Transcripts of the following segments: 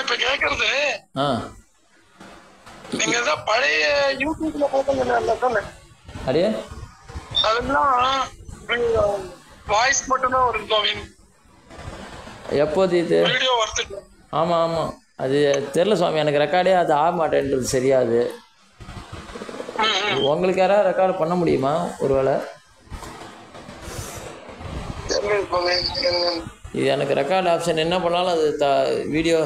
இப்ப கேக்குறது ஆ நீங்க தான் பழைய யூடியூப்ல போட்டீங்க அப்படியே அதெல்லாம் வாய்ஸ் மட்டும் தான் வரும் சுவாமி. எப்போது இது? வீடியோ வருது. ஆமாம் ஆமாம், அது தெரில சுவாமி, எனக்கு ரெக்கார்டே அது ஆக மாட்டேன்றது சரியாது. உங்களுக்கு யாராவது ரெக்கார்டு பண்ண முடியுமா ஒருவேளை? இது எனக்கு ரெக்கார்ட் ஆப்ஷன் என்ன பண்ணாலும் அது வீடியோ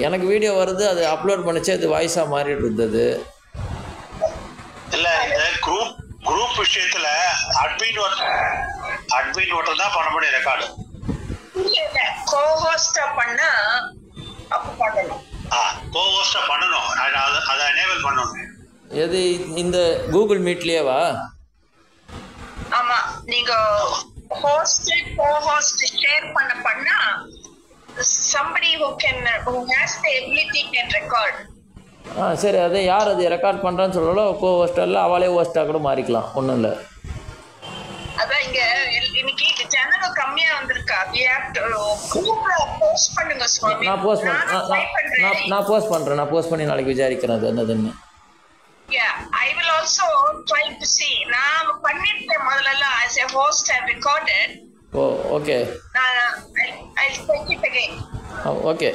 எனக்கு வீடியோ வருது, அது அப்லோட் பண்ணிச்சு அது வாய்ஸாக மாறிட்டு இருந்தது. இல்லை, இந்த குரூப் விஷயத்தில் அட்மின் ஓட்டர் தான் பண்ண முடியும் ரெக்கார்டு. கோஹோஸ்டா பண்ணா அப்ப பண்ணணும். கோஹோஸ்டா பண்ணணும், அதை எனேபிள் பண்ணணும். எது இந்த கூகுள் மீட்லேயேவா? ஆமா, நீங்க ஹோஸ்ட் கோஹோஸ்ட் ஷேர் பண்ணா somebody who has the ability can record. சரி, அது யார் அது ரெக்கார்ட் பண்ணுறான்னு சொல்லலாம். கோ ஹோஸ்டாக இல்லை, அவளே ஹோஸ்டாக கூட மாறிக்கலாம், ஒன்றும் இல்லை. அதான் இங்க இன்னைக்கு சேனல் கம்மியா வந்திருக்கா. போஸ்ட் பண்ணுங்க சுவாமி. நான் போஸ்ட் பண்ணி நாளைக்கு விசாரிக்கிறேன் அது என்னதுன்னு. I will also try to see. நான் பண்ணிட்டேன் முதல்ல as a host and recorded. Oh okay. I'll check it again. Okay.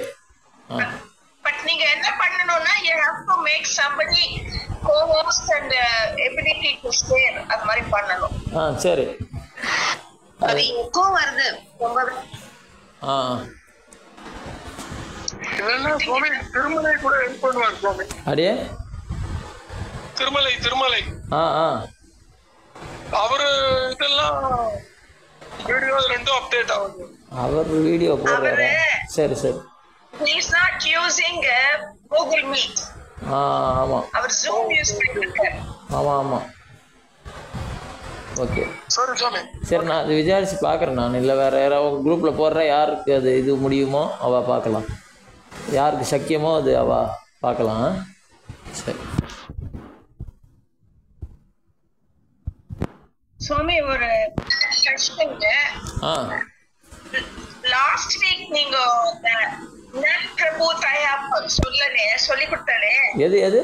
But நீங்க என்ன பண்ணனும்னா you have to make somebody co-host and ability to share. அது மாதிரி பண்ணனும். சரி. அது எக்கோ வருது ரொம்ப. இதெல்லாம் சுவாமி திருமலை கூட ஹெல்ப் பண்ணுவார் சுவாமி. அப்படியே திருமலை அவரு இதெல்லாம் வீடியோ ரெண்டும் அப்டேட் ஆகுது. அவர் வீடியோ போடுறாரு. சரி சரி. He is not using Google Meet. ஆமாம். அவர் Zoom யூஸ் பண்ணிருக்காரு. ஆமாம். ஓகே சரி சுவாமி. சரி, நான் அது விசாரிச்சு பார்க்குறேன். நான் இல்லை வேறு யாராவது குரூப்பில் போடுறேன், யாருக்கு அது இது முடியுமோ அவள் பார்க்கலாம், யாருக்கு சக்கியமோ அது அவள் பார்க்கலாம். சரி சுவாமி, ஒரு கொஸ்டின். லாஸ்ட் வீக் நீங்க நன் பிரபு தயா சொல்லி கொடுத்தானே, எது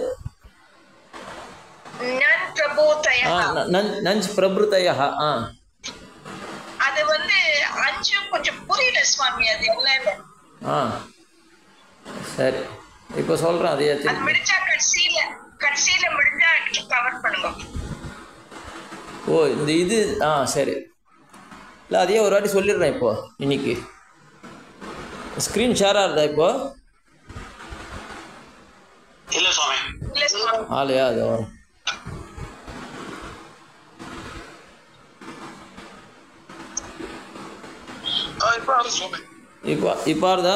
நன் பிரபு தயா நஞ்ச் பிரபுதயா. அது வந்து அஞ்சு கொஞ்சம் புரியல சுவாமி, அது என்னன்னு. சரி, இப்போ சொல்கிறேன். அது முடிஞ்சா கடைசியில முடிஞ்சா கவர் பண்ணுங்க. ஓ இந்த இது சரி. இல்லை அதையே ஒரு வாட்டி சொல்லிடுறேன். இப்போ இன்னைக்கு ஸ்க்ரீன் ஷேராக இருந்தா இப்போ? இல்லை சுவாமி. ஆலையா அது வரும். இப்போ ஆறுதா?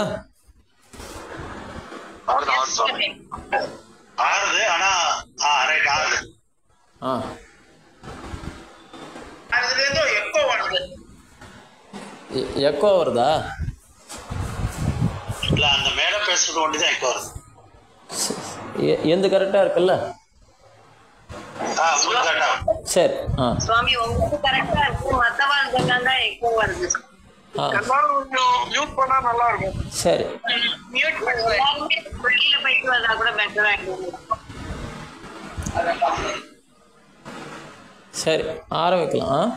ஆறுது, ஆனா ரைட் ஆறுது. எக்கோ வருதா? இல்லை, அந்த மேலே பேசுறது ஒன்று தான் எக்கோ வருது. எந்த கரெக்டாக இருக்குல்ல? சரி. சுவாமி உங்களுக்கு கரெக்டா இருக்கு, மத்தவங்க தான் எக்கோ வருது. மியூட் பண்ணா நல்லா இருக்கும். சரி, மியூட் பண்ணுங்க. வெளியில போயிட்டு வந்தா கூட பெட்டரா இருக்கும். சரி ஆரம்பிக்கலாம்.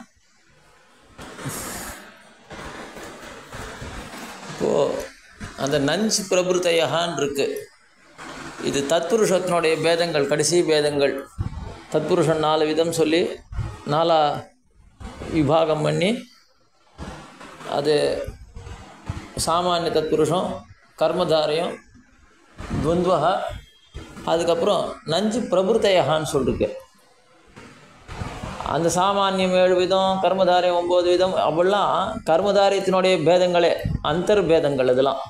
இப்போது அந்த நஞ்ச் பிரபுதயான்னு இருக்கு. இது தத்புருஷத்தினுடைய பேதங்கள், கடைசி பேதங்கள். தத்புருஷன் 4 விதம் சொல்லி 4 விபாகம் பண்ணி, அது சாமானிய தத்புருஷம், கர்மதாரியம், துவந்துவா, அதுக்கப்புறம் நஞ்சு பிரபுதயான்னு சொல்லிருக்கு. அந்த சாமானியம் 7 விதம், கர்மதாரியம் 9 விதம். அப்படிலாம் கர்மதாரியத்தினுடைய பேதங்களே, அந்தர்பேதங்கள். இதெல்லாம்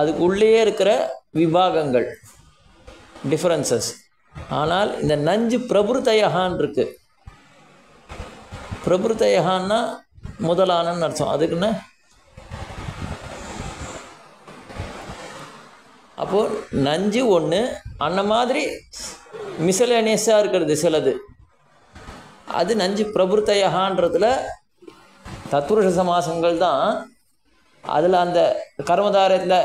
அதுக்கு உள்ளே இருக்கிற விபாகங்கள், டிஃப்ரென்சஸ். ஆனால் இந்த நஞ்சு பிரபுதயான்னு இருக்கு. பிரபுதயான்னா முதலானன்னு அர்த்தம். அதுக்குன்னு அப்போது நஞ்சு ஒன்று, அந்த மாதிரி மிசலேனியஸாக இருக்கிறது சிலது, அது நஞ்சு பிரபுத்தயகான்றதுல தத்புருஷ சமாசங்கள் தான் அதில் அந்த கர்மதாரத்தில்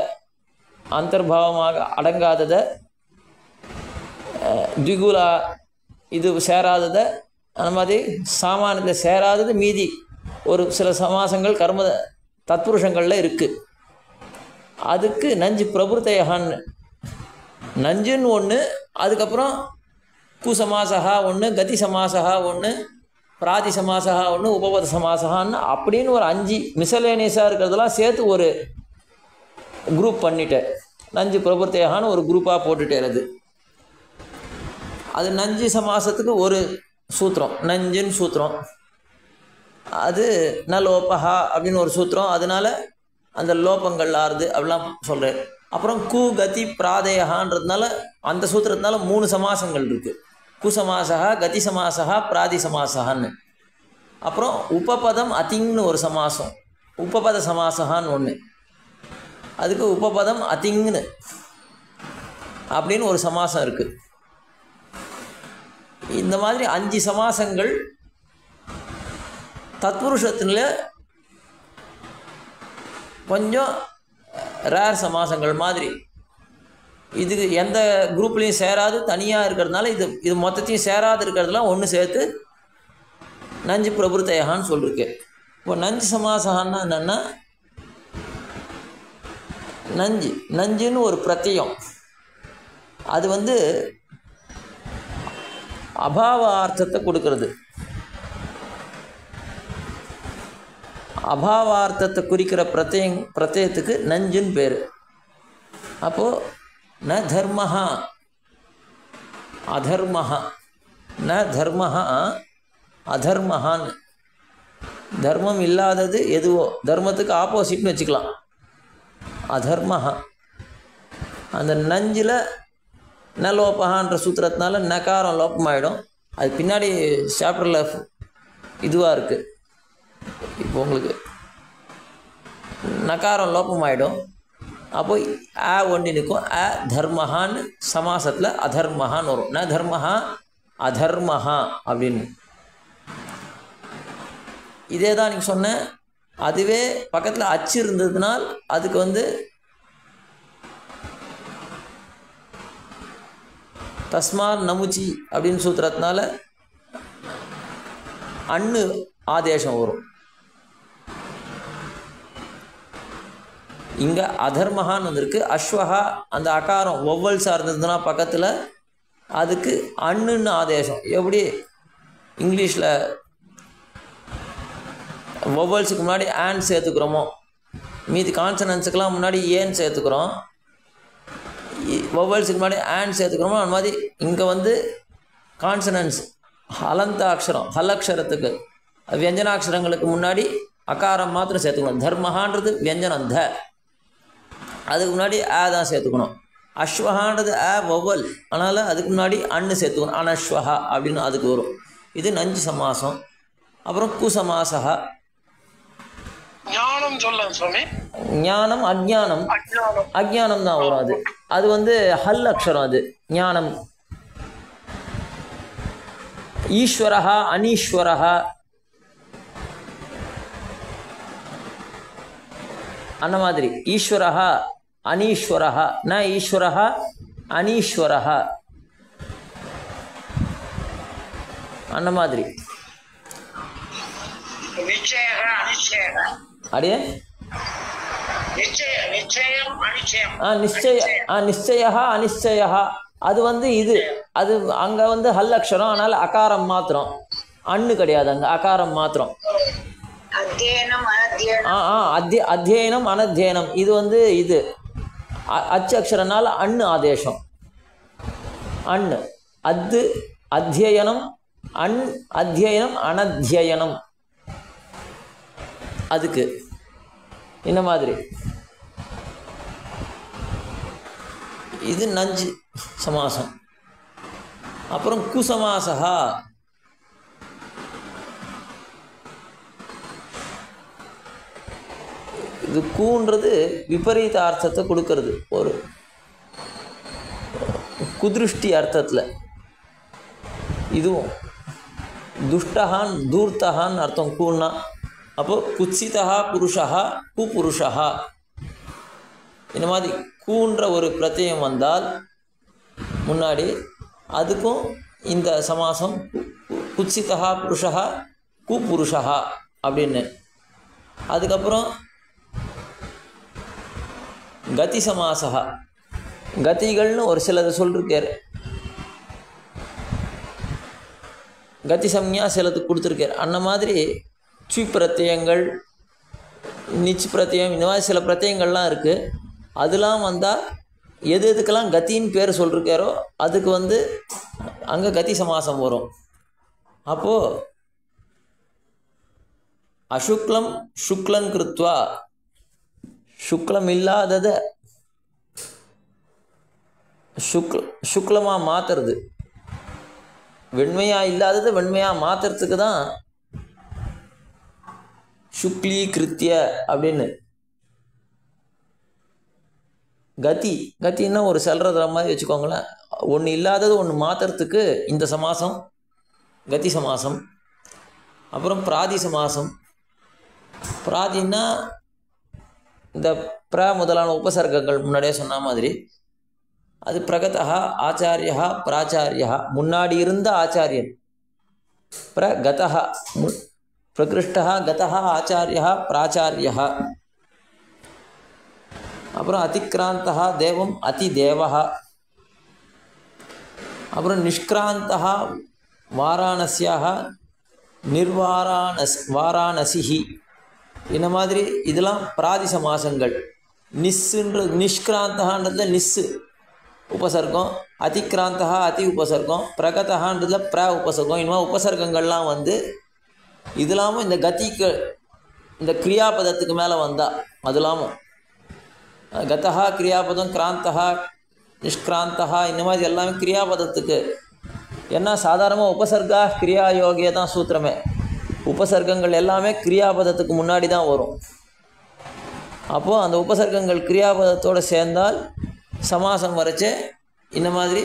அந்தர்பாவமாக அடங்காததை திகுலா இது சேராததை அந்த மாதிரி சாமானியத்தில் சேராதது மீதி ஒரு சில சமாசங்கள் கர்ம தத்புருஷங்களில் இருக்குது. அதுக்கு நஞ்சு பிரபுத்தயகான்னு நஞ்சுன்னு ஒன்று, அதுக்கப்புறம் குசமாசகா ஒன்று, கதி சமாசகா ஒன்று, பிராதி சமாசகா ஒன்று, உபபத சமாசகான்னு அப்படின்னு ஒரு 5 மிசலேனியஸாக இருக்கிறதெல்லாம் சேர்த்து ஒரு குரூப் பண்ணிட்டேன். நஞ்சு பிரபுத்தயகான்னு ஒரு குரூப்பாக போட்டுட்டேன். அது நஞ்சு சமாசத்துக்கு ஒரு சூத்திரம், நஞ்சுன்னு சூத்திரம். அது லோபஹா அப்படின்னு ஒரு சூத்திரம். அதனால அந்த லோபங்கள் ஆறுது அப்படிலாம் சொல்கிறேன். அப்புறம் கு கதி பிராதயகான்றதுனால அந்த சூத்திரத்தினால 3 சமாசங்கள் இருக்குது. குசமாசகா, கதி சமாசகா, பிராதி சமாசகான்னு. அப்புறம் உபபதம் அதிங்னு ஒரு சமாசம், உபபத சமாசகான்னு ஒன்று. அதுக்கு உபபதம் அதிங்னு அப்படின்னு ஒரு சமாசம் இருக்குது. இந்த மாதிரி 5 சமாசங்கள் தத்புருஷத்தில் கொஞ்சம் ரேர் சமாசங்கள் மாதிரி. இதுக்கு எந்த குரூப்லேயும் சேராது, தனியாக இருக்கிறதுனால இது மொத்தத்தையும் சேராது இருக்கிறதுலாம் ஒன்று சேர்த்து நஞ்சு பிரபுத்தயகான்னு சொல்லியிருக்கேன். இப்போ நஞ்சு சமாசகான்னா என்னென்னா, நஞ்சுன்னு ஒரு பிரத்தியம். அது அபாவ அர்த்தத்தை கொடுக்கறது. அபாவார்த்தத்தை குறிக்கிற பிரத்யத்துக்கு நஞ்சுன்னு பேர். அப்போது ந தர்மஹா அதர்மஹா, ந தர்மஹா அதர்மஹான்னு. தர்மம் இல்லாதது எதுவோ, தர்மத்துக்கு ஆப்போசிட்னு வச்சுக்கலாம், அதர்மஹா. அந்த நஞ்சில் ந லோபஹான்ற சூத்திரத்தினால நகாரம் லோபமாயிடும். அது பின்னாடி சாப்டரில் இதுவாக இருக்குது. இப்போ உங்களுக்கு நகாரம் லோபமாயிடும். அப்போ ஆ ஒண்டி நிற்கும். அ தர்மஹான்னு சமாசத்தில் அதர்மஹான்னு வரும். ந தர்மஹா அதர்மஹா அப்படின்னு. இதே தான் நீங்கள் சொன்ன. அதுவே பக்கத்தில் அச்சு இருந்ததுனால் அதுக்கு தஸ்மான் நமுச்சி அப்படின்னு சூத்திரத்தினால அண்ணு ஆதேசம் வரும். இங்கே அதர்மஹான்னு வந்திருக்கு. அஸ்வஹா அந்த அகாரம் ஒவ்வொல் சார்ந்ததுன்னா பக்கத்தில் அதுக்கு அண்ணுன்னு ஆதேசம். எப்படி இங்கிலீஷில் ஒவ்வொல்ஸுக்கு முன்னாடி ஆன் சேர்த்துக்கிறோமோ, மீதி கான்சனன்ஸுக்கெல்லாம் முன்னாடி ஏன்னு சேர்த்துக்கிறோம். ஒவ்வொல்ஸுக்கு முன்னாடி ஆன் சேர்த்துக்கிறோமோ அந்த மாதிரி இங்கே கான்சனன்ஸ் ஹலந்த அக்ஷரம், ஹலக்ஷரத்துக்கு வியஞ்சனாட்சரங்களுக்கு முன்னாடி அகாரம் மாத்திரம் சேர்த்துக்கணும். தர்மஹான்றது வியஞ்சனம் த, அதுக்கு முன்னாடி ஆ தான் சேர்த்துக்கணும். அஸ்வஹான்றது ஆ ஒவ்வொல், அதனால் அதுக்கு முன்னாடி அன்னு சேர்த்துக்கணும். அனஸ்வஹா அப்படின்னு அதுக்கு வரும். இது நஞ்சு சமாசம். அப்புறம் குசமாசகா. ஞானம் சொல்லலாம் சுவாமி. ஞானம் அஜ்ஞானம், அஜ்ஞானம் தான் வரும். அது ஹல் அக்ஷரம். அது ஞானம். ஈஸ்வரஹா அனீஸ்வரஹா அந்த மாதிரி. ஈஸ்வரஹா அனீஸ்வரஹா, ந ஈஸ்வரஹா அனீஸ்வரஹா அந்த மாதிரி. அடியே நிச்சய அனிச்சய. அது இது அது அங்கே ஹல் அக்ஷரம், அதனால் அகாரம் மாத்திரம், அண்ணு கிடையாது. அங்கே அகாரம் மாத்திரம். அத்தியனம் அனத்தியனம். இது இது அச்சு அக்ஷரனால அண்ணு ஆதேசம். அண்ணு அத்து அத்தியனம், அன் அத்தியனம் அனத்தியனம். அதுக்கு இந்த மாதிரி. இது நஞ்சு சமாசம். அப்புறம் குசமாசகா. இது கூன்றது விபரீத அர்த்தத்தை கொடுக்கறது, ஒரு குதிருஷ்டி அர்த்தத்தில். இதுவும் துஷ்டஹான் தூர்த்தஹான் அர்த்தம். கூன்னா அப்போது குத்சிதா புருஷா குபுருஷா இந்த மாதிரி கூன்ற ஒரு பிரத்யயம் வந்தால் முன்னாடி அதுக்கும் இந்த சமாசம் குத்சிதா புருஷா குபுருஷா அப்படின்னு. அதுக்கப்புறம் கதி சமாசா, கதிகள்னு ஒரு சிலது சொல்லிருக்கார், கதி சம்யா சிலது கொடுத்துருக்கார். அந்த மாதிரி சி பிரத்யங்கள் நிச் பிரத்யம் இந்த மாதிரி சில பிரத்யங்கள்லாம் இருக்குது. அதெல்லாம் வந்தால் எது எதுக்கெல்லாம் கத்தின்னு பேர் சொல்லிருக்காரோ அதுக்கு அங்கே கதி சமாசம் வரும். அப்போது அசுக்லம் சுக்லன் கிருத்வா, சுக்லம் இல்லாததை சுக்லமாக மாற்றுறது, வெண்மையாக இல்லாததை வெண்மையாக மாற்றுறதுக்கு தான் சுக்லீ கிருத்திய அப்படின்னு. கத்தின்னா ஒரு செல்றதுற மாதிரி வச்சுக்கோங்களேன். ஒன்று இல்லாதது ஒன்று மாற்றுறதுக்கு இந்த சமாசம் கதி சமாசம். அப்புறம் பிராதி சமாசம். பிராதின்னா இந்த முதலான உபசர்க்கங்கள் முன்னாடியே சொன்ன மாதிரி அது பிரகதா ஆச்சாரியா பிராச்சாரியா, முன்னாடி இருந்த ஆச்சாரியன். பிரகதா பிரகிருஷ்டா கதா ஆச்சாரியா பிராச்சாரியா. அப்புறம் அதிக்ராந்தா தேவம் அதிதேவா. அப்புறம் நிஷ்கிராந்தா வாராணசியாக வாராணசிஹி. இந்த மாதிரி இதெல்லாம் பிராதி சமாசங்கள். நிஷ்கிராந்தகான்றதுல நிஸ்ஸு உபசர்க்கம், அதிக்ராந்தா அதி உபசர்க்கம், பிரகதகான்றதுல உபசர்க்கம். இனிமேல் உபசர்க்கங்கள்லாம் இது இல்லாமல் இந்த கதிக்கு இந்த கிரியாபதத்துக்கு மேலே வந்தால் அது இல்லாமல் கதா கிரியாபதம், கிராந்தா நிஷ்கிராந்தா இந்த மாதிரி எல்லாமே கிரியாபதத்துக்கு. ஏன்னா சாதாரணமாக உபசர்கா கிரியா யோகிய தான் சூத்திரமே. உபசர்க்கங்கள் எல்லாமே கிரியாபதத்துக்கு முன்னாடி தான் வரும். அப்போது அந்த உபசர்க்கங்கள் கிரியாபதத்தோடு சேர்ந்தால் சமாசம் வரைச்சே இந்த மாதிரி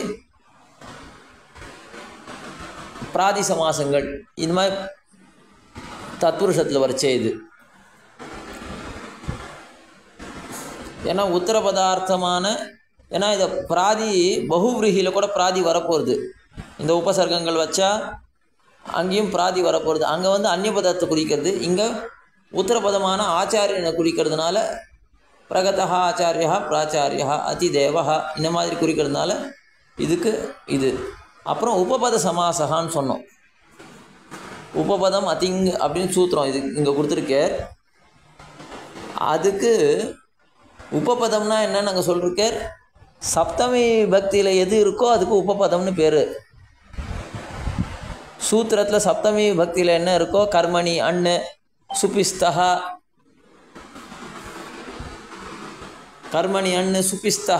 பிராதி சமாசங்கள் இந்த மாதிரி தத்புருஷத்தில் வரைச்சே இது. ஏன்னா உத்தர பதார்த்தமான, ஏன்னா இதை பிராதி பகுவிரீகியில் கூட பிராதி வரப்போகிறது. இந்த உபசர்க்கங்கள் வச்சா அங்கேயும் பிராதி வரப்போகிறது. அங்கே அந்நிய பதத்தை குறிக்கிறது, இங்கே உத்தரபதமான ஆச்சாரியனை குறிக்கிறதுனால பிரகதா ஆச்சாரியா பிராச்சாரியா அதிதேவா இந்த மாதிரி குறிக்கிறதுனால இதுக்கு இது. அப்புறம் உபபத சமாசகான்னு சொன்னோம். உபபதம் அதிங் அப்படின்னு சூத்திரம் இது இங்கே கொடுத்துருக்கார். அதுக்கு உபபதம்னா என்னன்னு நாங்கள் சொல்லிருக்கார். சப்தமி பக்தியில் எது இருக்கோ அதுக்கு உபபதம்னு பேர். சூத்திரத்தில் சப்தமி பக்தியில் என்ன இருக்கோ கர்மணி அண்ணு சுபிஸ்தா, கர்மணி அண்ணு சுபிஸ்தா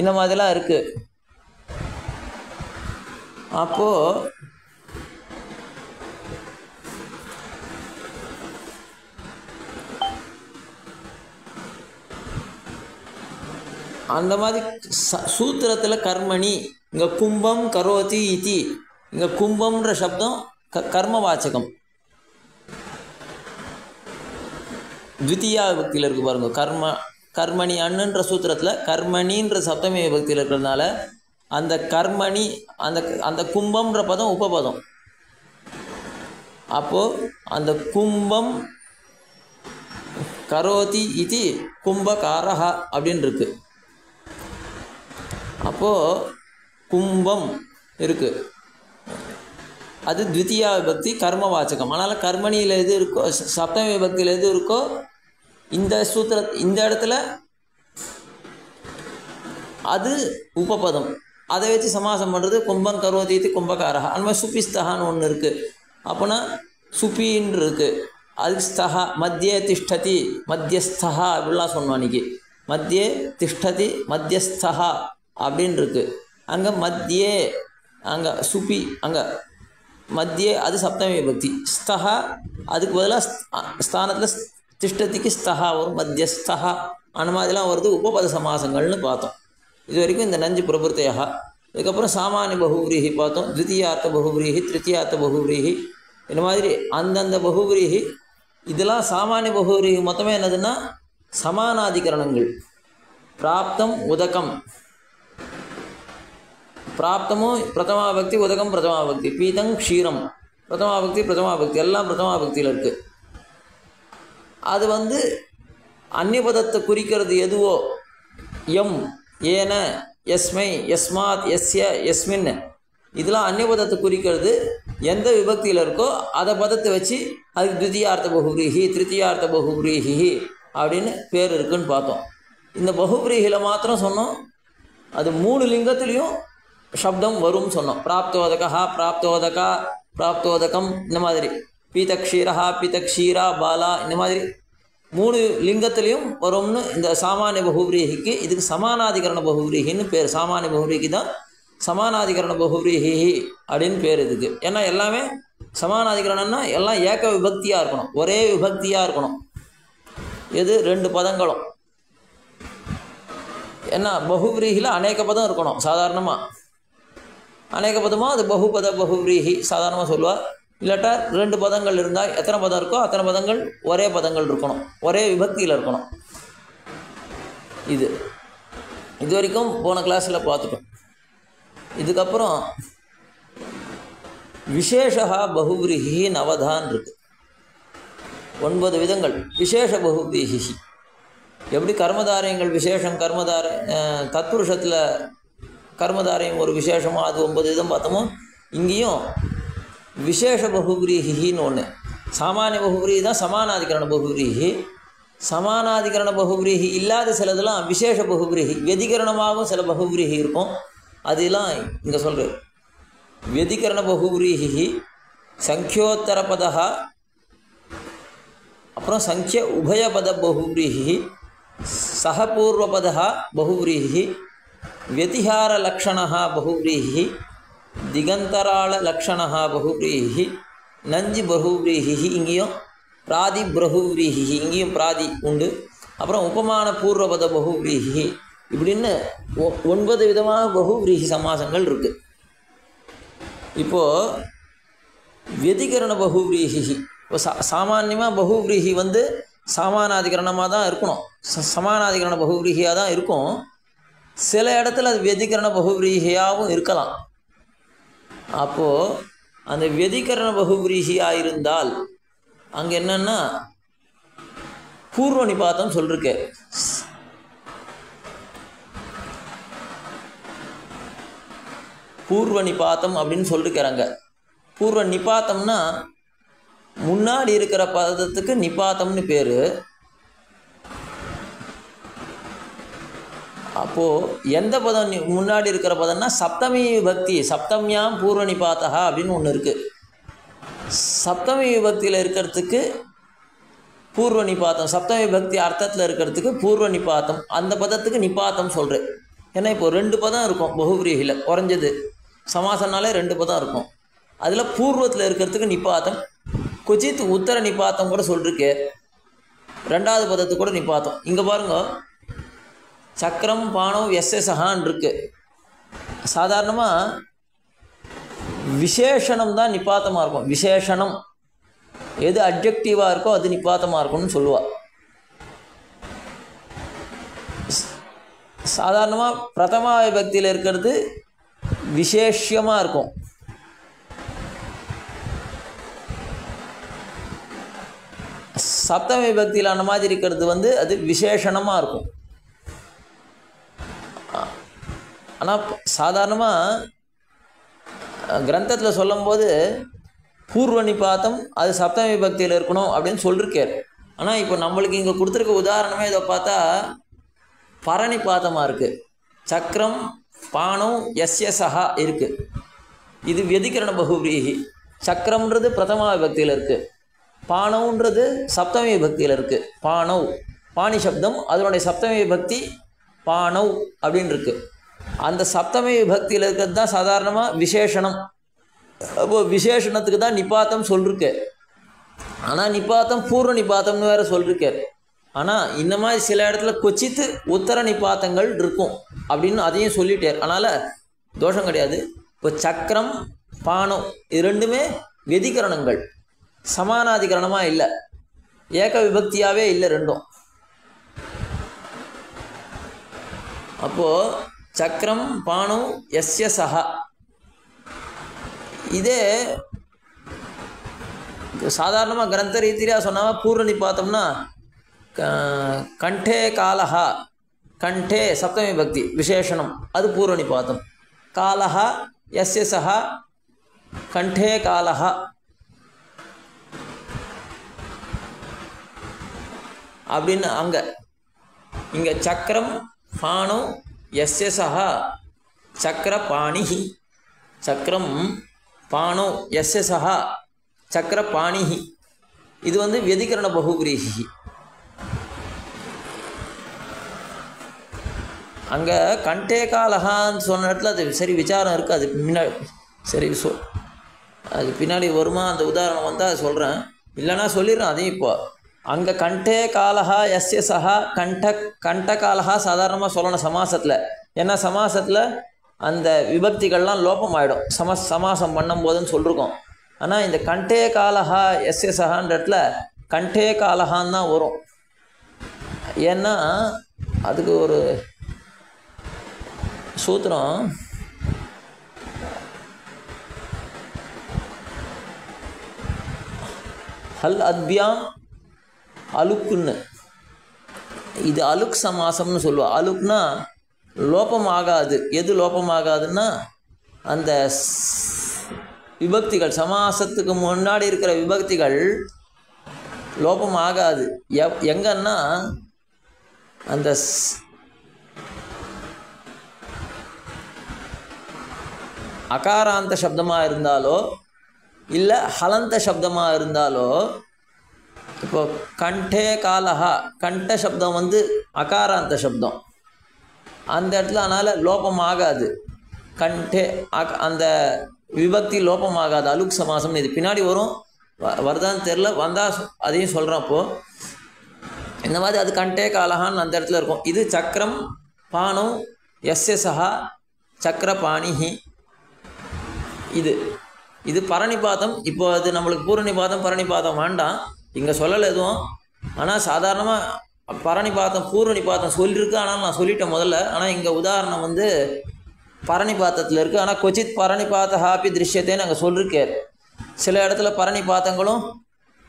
இந்த மாதிரிலாம் இருக்குது. அப்போது அந்த மாதிரி சூத்திரத்தில் கர்மணி, இங்கே கும்பம் கரோதி இதி, இங்கே கும்பம்ன்ற சப்தம் கர்மவாச்சகம். த்விதீயா விபக்தியில் இருக்குது பாருங்க. கர்மணி அண்ணுன்ற சூத்திரத்தில் கர்மணின்ற சப்தமி விபக்தியில் இருக்கிறதுனால அந்த கர்மணி அந்த கும்பம்ன்ற பதம் உபபதம். அப்போது அந்த கும்பம் கரோதி இதி கும்பகாரஹா அப்படின்னு இருக்கு. அப்போது கும்பம் இருக்குது, அது த்விதீயா விபக்தி கர்மவாச்சகம். அதனால் கர்மணியில் எது இருக்கோ சப்தமி விபக்தியில் எது இருக்கோ இந்த இந்த இடத்துல அது உபபதம். அதை வச்சு சமாசம் பண்ணுறது கும்பம் கரோதி இதி கும்பகாரஹா. அந்த மாதிரி சுபிஸ்தகான்னு ஒன்று இருக்குது. அப்போனா சுபின்னு இருக்குது, அதுக்கு ஸ்தஹா மத்தியே திஷ்டதி மத்தியஸ்தஹா அப்படிலாம் சொன்னோம் அன்றைக்கி. மத்தியே திஷ்டதி மத்தியஸ்தஹா அப்படின்னு இருக்குது. அங்கே மத்தியே அங்கே சுபி அங்கே மத்தியே அது சப்தமி விபக்தி. ஸ்தஹா அதுக்கு பதிலாக ஸ்தானத்தில் திஷ்டதிக்கு ஸ்தஹா வரும், மத்தியஸ்தஹா அந்த மாதிரிலாம் வருது. உபபத சமாசங்கள்னு பார்த்தோம். இது வரைக்கும் இந்த நஞ்சு பிரபுத்தையாக. அதுக்கப்புறம் சாமானிய பகுவிரீகி பார்த்தோம், த்விதீயார்த்த பகுவிரீகி திருத்தியார்த்த பகுவிரீகி இந்த மாதிரி அந்தந்த பகுவிரீகி இதெல்லாம் சாமானிய பகுவிரீகி மொத்தமே என்னதுன்னா சமானாதிகரணங்கள். பிராப்தம் உதகம், பிராப்தமும் பிரதமாபக்தி, உதகம் பிரதமாபக்தி, பீதம் க்ஷீரம் பிரதமாபக்தி, பிரதமாபக்தி எல்லாம் பிரதமாபக்தியில் இருக்குது. அது வந்து அந்நியபதத்தை குறிக்கிறது எதுவோ, எம் ஏன எஸ்மை யஸ்மாத் யஸ்ய யஸ்மின், இதெல்லாம் அந்நியபதத்தை குறிக்கிறது எந்த விபக்தியில் இருக்கோ அதை பதத்தை வச்சு அதுக்கு த்விதீயார்த்த பகுவிரீகி திருத்தீயார்த்த பகுவிரீகி அப்படின்னு பேர் இருக்குன்னு பார்த்தோம். இந்த பகுவிரீகியில் மாத்திரம் சொன்னோம் அது 3 லிங்கத்துலேயும் சப்தம் வரும்னு சொன்னோம். பிராப்தோதகா, பிராப்தோதகா, பிராப்தோதகம், இந்த மாதிரி பீதக்ஷீரா, பீதக்ஷீரா, பாலா, இந்த மாதிரி 3 லிங்கத்துலேயும் வரும்னு இந்த சாமானிய பகுவிரீகிக்கு. இதுக்கு சமானாதிகரண பகுவிரீகின்னு பேர். சாமானிய பகுவிரீகி தான் சமானாதிகரண பகுவிரீகி அப்படின்னு பேர் இதுக்கு. ஏன்னா எல்லாமே சமானாதிகரணம்னா எல்லாம் ஏக விபக்தியாக இருக்கணும், ஒரே விபக்தியாக இருக்கணும். எது 2 பதங்களும். ஏன்னா பகுவிரீகியில் அநேக பதம் இருக்கணும். சாதாரணமாக அநேக பதமாக அது பகுபத பகுவிரீகி சாதாரணமாக சொல்லுவாள். இல்லாட்டா 2 பதங்கள் இருந்தால் எத்தனை பதம் இருக்கோ அத்தனை பதங்கள் ஒரே பதங்கள் இருக்கணும், ஒரே விபக்தியில் இருக்கணும். இது வரைக்கும் போன கிளாஸில் பார்த்துட்டோம். இதுக்கப்புறம் விசேஷா பகுவிரீகி நவதான் இருக்குது. 9 விதங்கள் விசேஷ பகுவிரீகி. எப்படி கர்மதாரயங்கள் விசேஷம், கர்மதார தத்புருஷத்தில் கர்மதாரயம் ஒரு விசேஷமாக அது 9 விதம் பார்த்தோமோ, இங்கேயும் விசேஷ பகுவிரீகின்னு ஒன்று. சாமானிய பகுவிரீகி தான் சமானாதிகரண பகுவிரீகி. சமானாதிகரண பகுவிரீகி இல்லாத சிலதெல்லாம் விசேஷ பகுவிரீகி. வெதிகரணமாகவும் சில பகுவிரீகி இருக்கும், அதெல்லாம் இங்கே சொல்கிறது. வெதிகரண பகுவிரீகி சங்கியோத்தர பதா, அப்புறம் சங்கிய உபயபத பகுவிரீகி, சகபூர்வபதா பகுவிரீகி, व्यतिहार लक्षणः बहुव्रीहिः, दिगंतराल लक्षणः बहुव्रीहिः, नंजि बहुव्रीहिः, இங்கேயும் பிராதி பகுவ்ரீஹி, இங்கேயும் பிராதி உண்டு. அப்புறம் உபமான பூர்வபத பகுவ்ரீஹி, இப்படின்னு 9 விதமான பகுவ்ரீஹி சமாசங்கள் இருக்குது. இப்போது व्यतिकरण बहुव्रीहि, இப்போ சாமான்யமாக பகுவ்ரீஹி வந்து சாமானாதிகரணமாக தான் இருக்கணும், சமானாதிகரண பகுவ்ரீஹியாக தான் இருக்கும். சில இடத்துல அது व्यतिकरण பகுவ்ரீஹியாகவும் இருக்கலாம். அப்போது அந்த व्यतिकरण பகுவ்ரீஹியாக இருந்தால் அங்கே என்னென்னா பூர்வ நிபாத்தம் சொல்லிருக்கு. பூர்வ நிபாத்தம் அப்படின்னு சொல்லிருக்கிறாங்க. பூர்வ நிபாத்தம்னா முன்னாடி இருக்கிற பதத்துக்கு நிபாத்தம்னு பேர். அப்போது எந்த பதம் முன்னாடி இருக்கிற பதம்னா சப்தமி விபக்தி, சப்தமியாம் பூர்வ நிபாத்தா அப்படின்னு ஒன்று இருக்குது. சப்தமி விபக்தியில் இருக்கிறதுக்கு பூர்வ நிபாத்தம், சப்தமி விபக்தி அர்த்தத்தில் இருக்கிறதுக்கு பூர்வ நிபாத்தம், அந்த பதத்துக்கு நிபாத்தம் சொல்கிறேன். ஏன்னா இப்போது 2 பதம் இருக்கும் பகுவ்ரீஹியில், குறைஞ்சது சமாசம்னாலே 2 பதம் இருக்கும். அதில் பூர்வத்தில் இருக்கிறதுக்கு நிபாத்தம், குச்சித் உத்தர நிபாத்தம் கூட சொல்லிருக்கே, 2வது பதத்துக்கு கூட நிபாத்தம். இங்கே பாருங்க, சக்கரம் பானம் எஸ்எஸ்ஹான் இருக்குது. சாதாரணமாக விசேஷணம் தான் நிபாத்தமாக இருக்கும். விசேஷணம் எது அப்ஜெக்டிவாக இருக்கோ அது நிபாத்தமாக இருக்கும்னு சொல்லுவாள். சாதாரணமாக பிரதமா விபக்தியில் இருக்கிறது விசேஷமாக இருக்கும். சப்தம விபக்தியில் அந்த மாதிரி இருக்கிறது வந்து அது விசேஷணமாக இருக்கும். ஆனால் சாதாரணமாக கிரந்தத்தில் சொல்லும்போது பூர்வ நிபாத்தம் அது சப்தம விபக்தியில் இருக்கணும் அப்படின்னு சொல்லியிருக்கார். ஆனால் இப்போ நம்மளுக்கு இங்கே கொடுத்துருக்க உதாரணமே இதை பார்த்தா பரநிபாத்தமாக இருக்குது. சக்கரம் பானம் எஸ்எஸ்ஹா இருக்குது. இது व्यतिकरण பகுவ்ரீஹி. சக்கரம்ன்றது பிரதமா விபக்தியில் இருக்குது, பானவுன்றது சப்தமி விபக்தியில் இருக்குது. பானவ் பாணி சப்தம், அதனுடைய சப்தமி விபக்தி பானவ் அப்படின்னு இருக்குது. அந்த சப்தமி விபக்தியில் இருக்கிறது தான் சாதாரணமாக விசேஷணம். அப்போது விசேஷணத்துக்கு தான் நிபாத்தம் சொல்லிருக்கு. ஆனால் நிபாத்தம் பூர்வ நிபாத்தம்னு வேறு சொல்லிருக்கார். ஆனால் இந்த மாதிரி சில இடத்துல கொச்சித்து உத்தர நிபாத்தங்கள் இருக்கும் அப்படின்னு அதையும் சொல்லிட்டார். அதனால் தோஷம் கிடையாது. இப்போ சக்கரம் பானம் இது 2மே வெதிகரணங்கள், சமானாதிகரணமாக இல்லை. ஏக விபக்தியாகவே இல்லை ரெண்டும். அப்போது சக்கரம் பாணு எஸ்ய சஹா, இதே சாதாரணமாக கிரந்த ரீதியாக சொன்னால் பூர்ணி பார்த்தோம்னா கண்டே காலஹா, கண்டே சப்தமி பக்தி விசேஷனம், அது பூர்ணி பார்த்தோம். காலஹா எஸ்ய சஹா கண்டே காலஹா. அப்படின்னு இங்கே சக்கரம் பாணு எஸ்ய சஹா சக்கர பாணிஹி, சக்கரம் பாணு எஸ்ய சஹா சக்கர பாணிஹி, இது வந்து வெதிகரண பகுபிரீஹி. அங்கே கண்டே காலஹான்னு சொன்ன இடத்துல அது சரி விசாரம் இருக்குது. அது முன்னாடி சரி அது பின்னாடி வருமா அந்த உதாரணம் வந்தால் அது சொல்கிறேன், இல்லைன்னா சொல்லிடுறேன் அதையும். இப்போ அங்கே கண்டே காலஹா எஸ்ய சஹா கண்ட காலஹா சாதாரணமாக சொல்லணும் சமாசத்தில். ஏன்னா சமாசத்தில் அந்த விபக்திகள்லாம் லோபம் ஆகிடும் சமாசம் பண்ணும்போதுன்னு சொல்லிருக்கோம். ஆனால் இந்த கண்டே காலஹா எஸ்ய சஹான்ற இடத்துல கண்டே காலஹான்னு தான் வரும். ஏன்னா அதுக்கு ஒரு சூத்திரம் ஹல் அத்பியாம் அலுக்குன்னு, இது அலுக் சமாசம்னு சொல்லுவோம். அலுக்னா லோபம் ஆகாது. எது லோபம் ஆகாதுன்னா அந்த விபக்திகள் சமாசத்துக்கு முன்னாடி இருக்கிற விபக்திகள் லோபம் ஆகாது. எங்கன்னா அந்த அகாராந்த சப்தமாக இருந்தாலோ இல்லை ஹலந்த சப்தமாக இருந்தாலோ, இப்போ கண்டே காலஹா கண்ட சப்தம் வந்து அகாராந்த சப்தம், அந்த இடத்துல அதனால் லோபம் ஆகாது. கண்டே அந்த விபக்தி லோபம் ஆகாது. அலுக் சமாசம் இது பின்னாடி வரும், வருதான்னு தெரில, வந்தால் அதையும் சொல்கிறேன். அப்போது இந்த மாதிரி அது கண்டே காலஹான்னு அந்த இடத்துல இருக்கும். இது சக்கரம் பாணு எஸ்ய சஹா சக்கர பாணிஹி, இது பரணிபாதம். இப்போ அது நம்மளுக்கு பூரணிபாதம் பரணிபாதம் வேண்டாம், இங்கே சொல்லலை எதுவும். ஆனால் சாதாரணமாக பரணிபாதம் பூரணிபாதம் சொல்லியிருக்கு, ஆனால் நான் சொல்லிட்டேன் முதல்ல. ஆனால் இங்கே உதாரணம் வந்து பரணிபாதத்தில் இருக்குது. ஆனால் கொச்சித் பரணிபாத ஹாப்பி திருஷ்யத்தேன்னு அங்கே சொல்லியிருக்கார். சில இடத்துல பரணிபாதங்களும்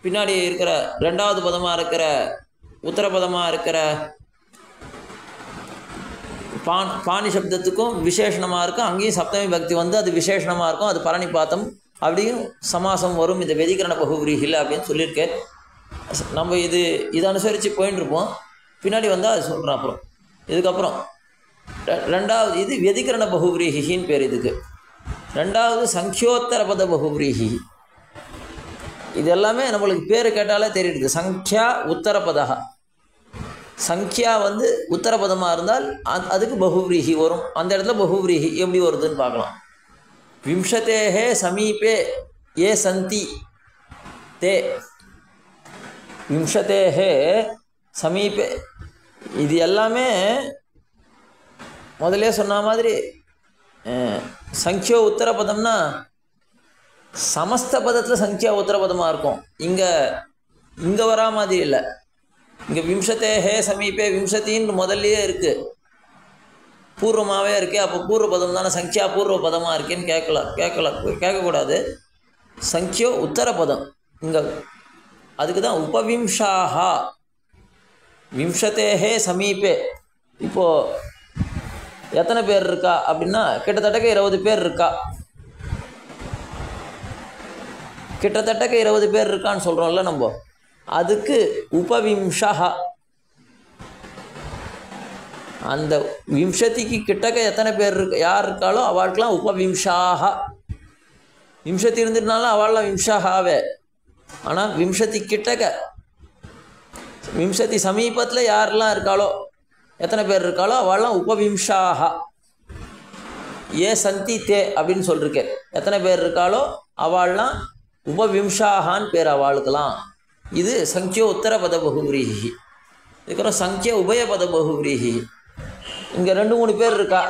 பின்னாடி இருக்கிற ரெண்டாவது பதமாக இருக்கிற உத்தரபதமாக இருக்கிற பாணி சப்தத்துக்கும் விசேஷணமாக இருக்கும். அங்கேயும் சப்தமி பக்தி வந்து அது விசேஷணமாக இருக்கும், அது பரணிபாத்தம் அப்படியும் சமாசம் வரும் இந்த வெதிகரண பகுவிரீஹில் அப்படின்னு சொல்லியிருக்கேன். நம்ம இதை அனுசரித்து போயின்னு இருப்போம். பின்னாடி வந்தால் அது சொல்கிறோம். அப்புறம் இதுக்கப்புறம் ரெண்டாவது இது வெதிகரண பகுவிரீஹின்னு பேர் இதுக்கு. ரெண்டாவது சங்கியோத்தர பத பகுவிரீஹி. இது எல்லாமே நம்மளுக்கு பேர் கேட்டாலே தெரியுது. சங்கியா உத்தரபதா, சங்கியா வந்து உத்தரபதமாக இருந்தால் அதுக்கு பகுவிரீஹி வரும். அந்த இடத்துல பகுவிரீஹி எப்படி வருதுன்னு பார்க்கலாம். விம்சதேஹே சமீபே ஏ சந்தி தே, விம்சதேஹே சமீபே, இது எல்லாமே முதலே சொன்ன மாதிரி சங்கியோ உத்தரபதம்னா சமஸ்த பதத்தில் சங்கியா உத்தரபதமாக இருக்கும். இங்கே வரா மாதிரி இல்லை. இங்கே விம்சதேஹே சமீபே விம்சத்தின்னு முதல்லையே இருக்குது, பூர்வமாகவே இருக்கே. அப்போ பூர்வ பதம் தானே, சங்கியா பூர்வ பதமாக இருக்கேன்னு கேட்கக்கூடாது. சங்கியோ உத்தர பதம் இங்கே, அதுக்கு தான் உபவிம்சாஹா விம்சதேஹே சமீபே. இப்போது எத்தனை பேர் இருக்கா அப்படின்னா கிட்டத்தட்ட 20 பேர் இருக்கா. கிட்டத்தட்ட 20 பேர் இருக்கான்னு சொல்கிறோம்ல நம்ம, அதுக்கு உபவிம்சா. அந்த விம்சதிக்கு கிட்டக்க எத்தனை பேர் யார் இருக்காளோ அவளுக்கெல்லாம் உபவிம்சாக. விம்சதி இருந்துட்டாலும் அவள்லாம் விம்சாகாவே. ஆனால் விம்சதி கிட்டக்க விம்சதி சமீபத்தில் யாரெல்லாம் இருக்காளோ எத்தனை பேர் இருக்காளோ அவள்லாம் உபவிம்சாக. ஏ சந்தி தே அப்படின்னு சொல்லிருக்கேன். எத்தனை பேர் இருக்காளோ அவள்லாம் உபவிம்சாகான்னு பேர் அவளுக்கெல்லாம். இது சங்கியோ உத்தர பத பகுவிரீஹி. இதுக்கப்புறம் சங்கிய உபயபத பகுவிரீஹி. இங்க 2-3 பேர் இருக்கா.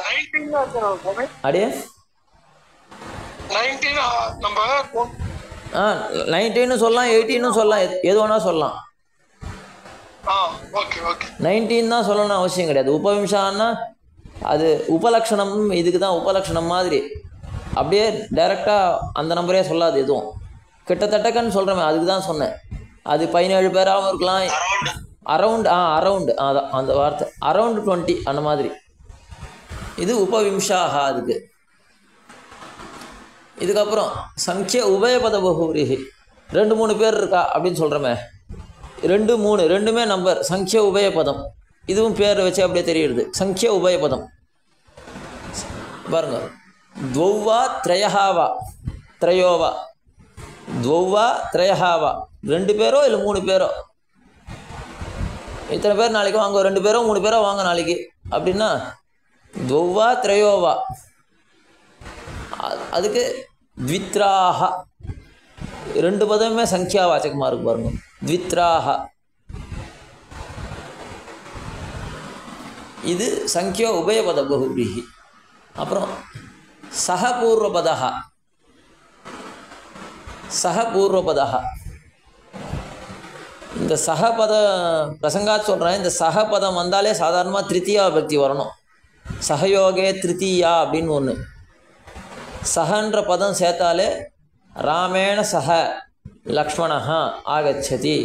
அடியே 19 நம்ம 19 சொல்லலாம், 18 சொல்லலாம், எது வேணா சொல்லலாம். ஓகே ஓகே 19 தான் சொல்லணும்னு அவசியம் கிடையாது. உபவிம்சான்னா அது உபலக்ஷணம், இதுக்கு தான் உபலக்ஷணம் மாதிரி அப்படியே டைரெக்டாக அந்த நம்பரே சொல்லாது எதுவும். கிட்டத்தட்டக்கன்னு சொல்கிறேன், அதுக்கு தான் சொன்னேன். அது 17 பேராகவும் இருக்கலாம், அரவுண்ட் அதான் அந்த வார்த்தை, அரவுண்ட் 20 அந்த மாதிரி. இது உபவிம்சாக. அதுக்கு இதுக்கப்புறம் சங்கிய உபயபத பகுரிஹி, 2-3 பேர் இருக்கா அப்படின்னு சொல்கிறோமே, 2-3 ரெண்டுமே நம்பர், சங்கிய உபயபதம். இதுவும் பேர் வச்சு அப்படியே தெரியுது. சங்கிய உபயபதம் பாருங்க. துவௌவா திரயஹாவா திரயோவா, துவௌவா திரயஹாவா, 2 பேரோ இல்லை 3 பேரோ, இத்தனை பேர் நாளைக்கு வாங்க, 2 பேரோ 3 பேரோ வாங்க நாளைக்கு அப்படின்னா துவௌவா திரயோவா. அதுக்கு த்வித்ராஹ, 2 பதமே சங்கியா வாச்சகமாக இருக்கு பாருங்க. த்வித்ராஹ இது சங்கியோ உபயபத பகுபிஹி. அப்புறம் சஹபூர்வபதா, சஹபூர்வபதா, இந்த சஹபத பிரசங்காத் சொல்கிறேன். இந்த சஹபதம் வந்தாலே சாதாரணமாக திருத்தியா பக்தி வரணும். சஹயோகே திருத்தியா அப்படின்னு ஒன்று. சஹன்ற பதம் சேர்த்தாலே ராமேண சஹ லக்ஷ்மணா ஆகச்சதி,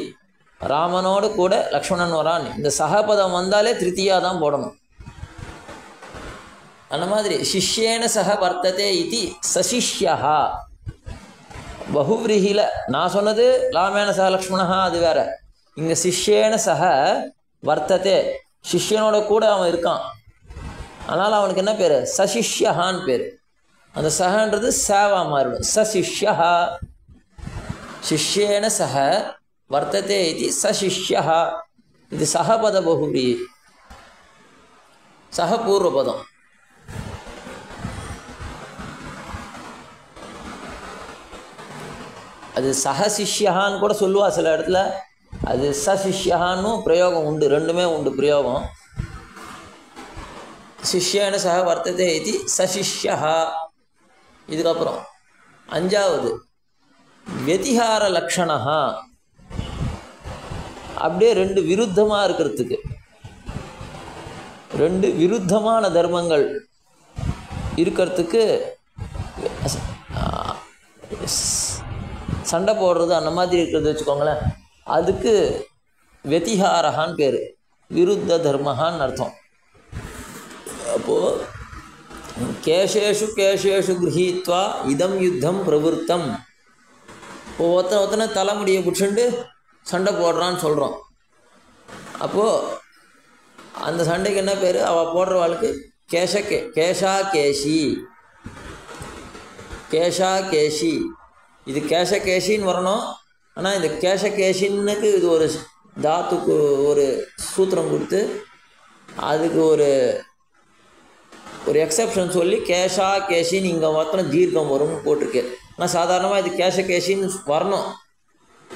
ராமனோடு கூட லக்ஷ்மணன் வரான். இந்த சஹபதம் வந்தாலே திருத்தியா தான் போடணும். அந்த மாதிரி சிஷ்யேன சஹ வர்த்ததே இது சசிஷ்யா. பகுவிரிஹில நான் சொன்னது ராமேண சஹ லக்ஷ்மணா, அது வேற. இங்கே சிஷ்யேன சஹ வர்த்ததே, சிஷ்யனோட கூட அவன் இருக்கான். அதனால் அவனுக்கு என்ன பேர்? சசிஷ்யஹான்னு பேர். அந்த சஹன்றது சேவா மாறிடும். சசிஷ்யா, சிஷ்யேன சஹ வர்த்ததே இது சசிஷ்யா. இது சஹபத பகுவி, சஹபூர்வபதம். அது சஹசிஷ்யான்னு கூட சொல்லுவா சில இடத்துல. அது சசிஷ்யான்னு பிரயோகம் உண்டு, ரெண்டுமே உண்டு பிரயோகம். சிஷ்யேன சஹ வர்த்ததே இது சசிஷ்யா. இதுக்கப்புறம் 5வது வெதிஹார லக்ஷணா, அப்படியே 2 விருத்தமாக இருக்கிறதுக்கு, 2 விருத்தமான தர்மங்கள் இருக்கிறதுக்கு, சண்டை போடுறது அந்த மாதிரி இருக்கிறது வச்சுக்கோங்களேன், அதுக்கு வெதிஹாரஹான்னு பேர். விருத்த தர்மஹான்னு அர்த்தம். அப்போது கேஷேஷு கேஷேஷு கிரஹீத்வா இதம் யுத்தம் பிரவருத்தம். இப்போ ஒருத்தனை தலைமுடியை பிடிச்சிண்டு சண்டை போடுறான்னு சொல்கிறோம். அப்போது அந்த சண்டைக்கு என்ன பேர்? அவள் போடுறவாளுக்கு கேஷா கேஷி, கேஷா கேஷி. இது கேஷின்னு வரணும். ஆனால் இந்த கேஷின்னுக்கு இது ஒரு தாத்துக்கு ஒரு சூத்திரம் கொடுத்து அதுக்கு ஒரு எக்ஸப்ஷன் சொல்லி கேஷா கேஷின்னு இங்கே மாத்திரம் தீர்க்கம் வரும்னு போட்டிருக்கு. ஆனால் சாதாரணமாக இது கேஷின்னு வரணும்.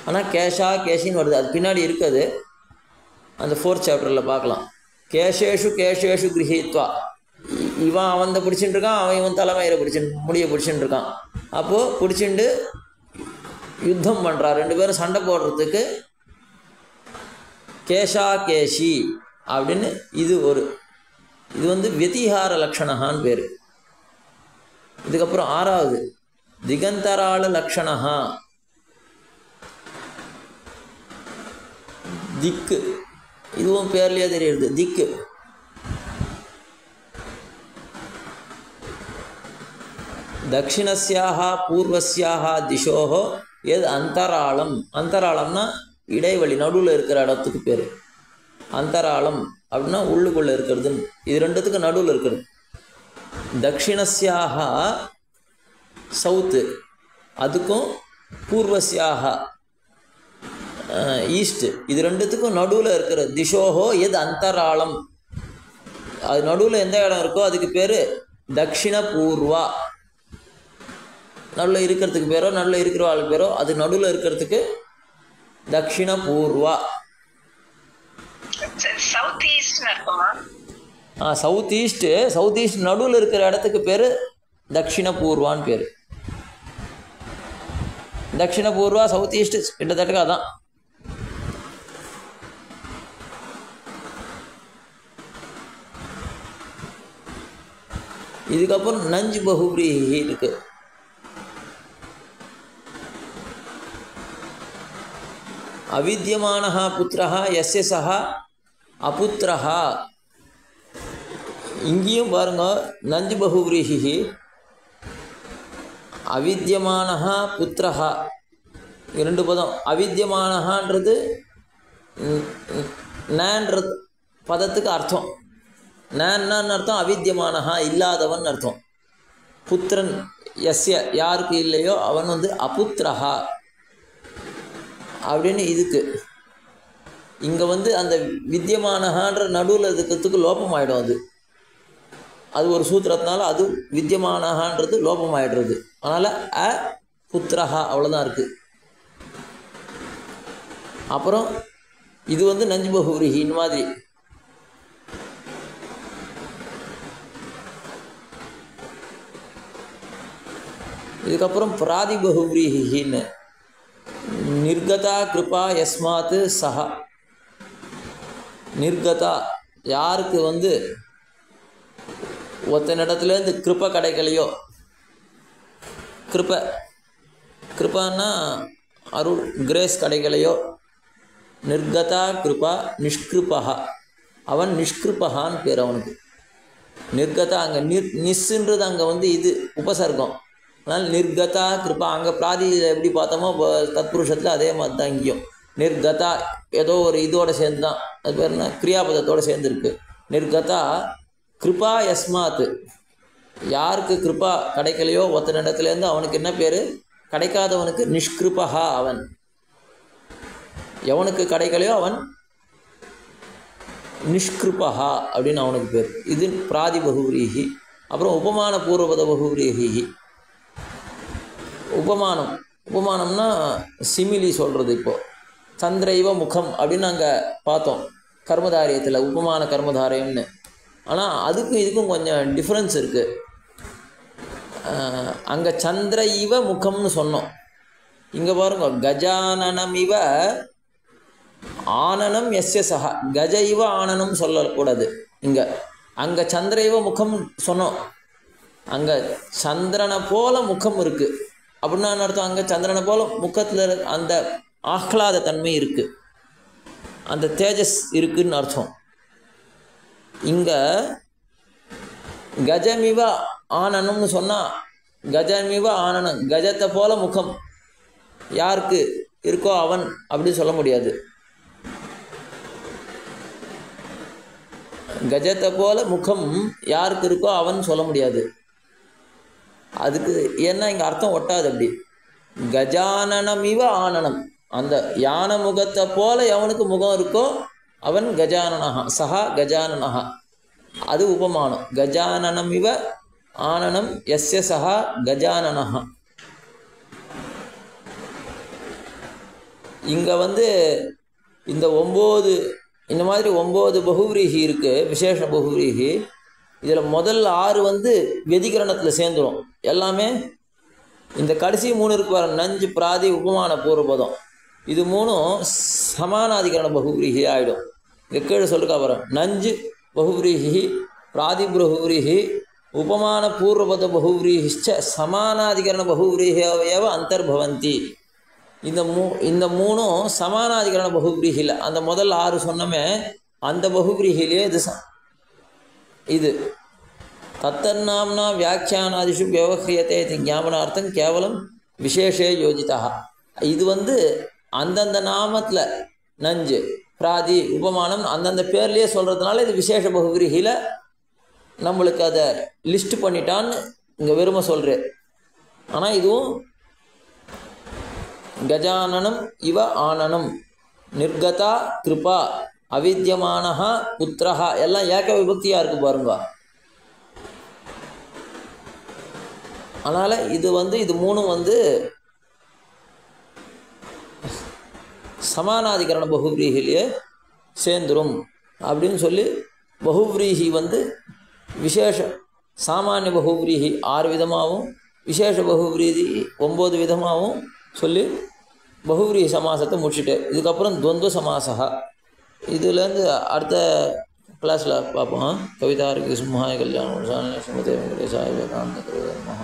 ஆனால் கேஷா கேஷின்னு வருது. அது பின்னாடி இருக்குது, அந்த 4th சாப்டரில் பார்க்கலாம். கேஷேஷு கேஷேஷு கிரஹீத்வா, இவன் அவன் பிடிச்சிட்டு இருக்கான், அவன் இவன் தலைமையில் முடிய பிடிச்சிட்டு இருக்கான். அப்போது பிடிச்சிட்டு யுத்தம் பண்ணுறா, 2 பேரும் சண்டை போடுறதுக்கு கேஷா கேஷி அப்படின்னு. இது வந்து வெதிஹார லக்ஷணஹான்னு பேர். இதுக்கப்புறம் 6வது திகந்தராள லக்ஷணஹா, திக்கு. இதுவும் பேர்லேயே தெரியுது, திக்கு. தட்சிணஸ்யாக பூர்வஸ்யாக திசோஹோ எது அந்தராளம். அந்தராளம்னா இடைவெளி, நடுவில் இருக்கிற இடத்துக்கு பேர் அந்தராளம். அப்படின்னா உள்ளுக்குள்ளே இருக்கிறதுன்னு. இது 2த்துக்கு நடுவில் இருக்கிறது. தட்சிணஸ்யாக சவுத்து, அதுக்கும் பூர்வஸ்யாக ஈஸ்ட்டு, இது 2த்துக்கும் நடுவில் இருக்கிற திசோஹோ எது அந்தராளம். அது நடுவில் எந்த இடம் இருக்கோ அதுக்கு பேர் தட்சிண பூர்வா. நடுவில் இருக்கிறதுக்கு பேரோ நடுவில் இருக்கிற ஆளுக்கு பேரோ, அது நடுவில் இருக்கிறதுக்கு தட்சிண பூர்வா. சவுத் ஈஸ்ட் இருக்குமா? சவுத் ஈஸ்ட் நடுவில் இருக்கிற இடத்துக்கு பேர் தட்சிண பூர்வான்னு பேர். தட்சிண பூர்வா சவுத் ஈஸ்ட் கிட்டத்தட்ட அதான். இதுக்கப்புறம் நஞ்சு பகுவிரீஹி இருக்கு. அவித்யமானஹ புத்திரஹ யஸ்ய சஹ அபுத்திரஹ. இங்கேயும் பாருங்க, நஞ்சு பகுவிரீஹி அவித்யமானஹ புத்திரஹ இரண்டு பதம். அவித்யமானஹன்றது நன்றது பதத்துக்கு அர்த்தம். நான்னு அர்த்தம், அவித்யமானஹா இல்லாதவன் அர்த்தம். புத்திரன் எஸ்ய யாருக்கு இல்லையோ அவன் வந்து அபுத்திரஹா அப்படின்னு. இதுக்கு இங்கே வந்து அந்த வித்தியமானஹான்ற நடுவில் இருக்கிறதுக்கு லோபம் ஆகிடும். அது ஒரு சூத்திரத்தினால அது வித்தியமானஹான்றது லோபம் ஆகிடுறது. அதனால் அ புத்திரஹா அவ்வளோதான் இருக்குது. அப்புறம் இது வந்து நஞ்சு பகுவிரீஹின் மாதிரி. இதுக்கப்புறம் பிராதி பகுவிரீஹின்னு நிர்கதா கிருபா யஸ்மாத் சஹா. நிர்கதா யாருக்கு வந்து ஒத்தனிடத்துலேருந்து கிருப்பை கிடைக்கலையோ, கிருப்பான்னா அருள் கிரேஸ் கிடைக்கலையோ, நிர்கதா கிருபா நிஷ்கிருபா, அவன் நிஷ்கிருபகான்னு பேர் அவனுக்கு. நிர்கதா அங்கே நிஸ்ன்றது அங்கே வந்து இது உபசர்க்கம். அதனால் நிர்கதா கிருபா அங்கே பிராதியில் எப்படி பார்த்தோமோ தத்புருஷத்தில் அதே மாதிரி தான் இங்கேயும். நிர்கதா ஏதோ ஒரு இதோடு சேர்ந்து தான், அது பேர் என்ன, கிரியாபதத்தோடு சேர்ந்துருக்கு. நிர்கதா கிருபா யஸ்மாத், யாருக்கு கிருபா கிடைக்கலையோ ஒத்தனிடத்துலேருந்து அவனுக்கு என்ன பேர், கிடைக்காதவனுக்கு நிஷ்கிருபகா அவன். எவனுக்கு கிடைக்கலையோ அவன் நிஷ்கிருபகா அப்படின்னு அவனுக்கு பேர். இது பிராதி பகுவிரீஹி. அப்புறம் உபமான பூர்வபத பகுவிரீஹி. உபமானம்னா சிமிலி சொல்கிறது. இப்போது சந்திரைவ முகம் அப்படின்னு நாங்கள் பார்த்தோம் கர்மதாரியத்தில், உபமான கர்மதாரியம்னு. ஆனால் அதுக்கும் இதுக்கும் கொஞ்சம் டிஃப்ரென்ஸ் இருக்குது. அங்கே சந்திர இவ முகம்னு சொன்னோம். இங்கே பாருங்க, கஜானனம் இவ ஆனனம் எஸ்ய சஹா. கஜ இவ ஆனனம் சொல்லக்கூடாது இங்கே. அங்கே சந்திர இவ முகம் சொன்னோம். அங்கே சந்திரனை போல முகம் இருக்குது அப்படின்னா அர்த்தம், அங்கே சந்திரனை போல முகத்தில் அந்த ஆஹ்லாத தன்மை இருக்குது, அந்த தேஜஸ் இருக்குன்னு அர்த்தம். இங்கே கஜமிவ ஆனனம்னு சொன்னால், கஜமிவ ஆனனம் கஜத்தை போல முகம் யாருக்கு இருக்கோ அவன் அப்படி சொல்ல முடியாது. கஜத்தை போல முகம் யாருக்கு இருக்கோ அவன் சொல்ல முடியாது. அதுக்கு ஏன்னா இங்கே அர்த்தம் ஒட்டாது. அப்படி கஜானனமிவ ஆனனம், அந்த யான முகத்தை போல எவனுக்கு முகம் இருக்கோ அவன் கஜானனஹா, சஹா கஜானனஹா. அது உபமானம். கஜானனமிவ ஆனனம் எஸ்ய சஹா கஜானனஹா. இங்கே வந்து இந்த 9 இந்த மாதிரி 9 பகுவிரீஹி இருக்குது, விசேஷ பகுவிரீஹி. இதில் முதல் 6 வந்து வெதிகரணத்தில் சேர்ந்துடும். எல்லாமே இந்த கடைசி 3 இருக்கு வர நஞ்சு பிராதி உபமான பூர்வபதம், இது 3ம் சமானாதிகரண பகுவிரீஹி ஆகிடும். இங்கே கீழே சொல்லிருக்கா வரும், நஞ்சு பகுவிரீஹி பிராதி பகுவிரீஹி உபமான பூர்வபத பகுவிரீஹிச்ச சமானாதிகரண பகுவிரீஹியவ அந்தர்பவந்தி. இந்த 3ம் சமானாதிகரண பகுவிரீஹியில் அந்த முதல் 6 சொன்னமே அந்த பகுவிரீஹிலே இது தத்தன்னாம்னா வியாக்கியானாதிஷு வியவஹ்ரியதே ஞாபனார்த்தம் கேவலம் விசேஷே யோஜிதா. இது வந்து அந்தந்த நாமத்தில் நஞ்சு பிராதி உபமானம் அந்தந்த பேர்லேயே சொல்கிறதுனால இது விசேஷ பகுவிரீஹியில் நம்மளுக்கு அதை லிஸ்ட் பண்ணிட்டான்னு இங்கே வெறுமை சொல்கிறேன். ஆனால் இதுவும் கஜானனம் இவ ஆனனம் நிர்கதா கிருபா அவித்யமானஹா புத்திரஹா எல்லாம் ஏக விபக்தியாக இருக்குது பாருங்க. அதனால் இது வந்து இது 3ம் வந்து சமானாதிகரண பகுவிரீஹிலேயே சேர்ந்துரும் அப்படின்னு சொல்லி பகுவிரீஹி வந்து விசேஷ சாமானிய பகுவிரீஹி 6 விதமாகவும் விசேஷ பகுவிரீஹி 9 விதமாகவும் சொல்லி பகுவிரீஹி சமாசத்தை முடிச்சுட்டு இதுக்கப்புறம் துவந்த சமாசா. இதுலேருந்து அடுத்த கிளாஸில் பார்ப்போம். கவிதார்க்கு சிம்ஹாய கல்யாணம் ஸ்ரீமதே வெங்கடேசாய வேதாந்த குரவே நமஹ.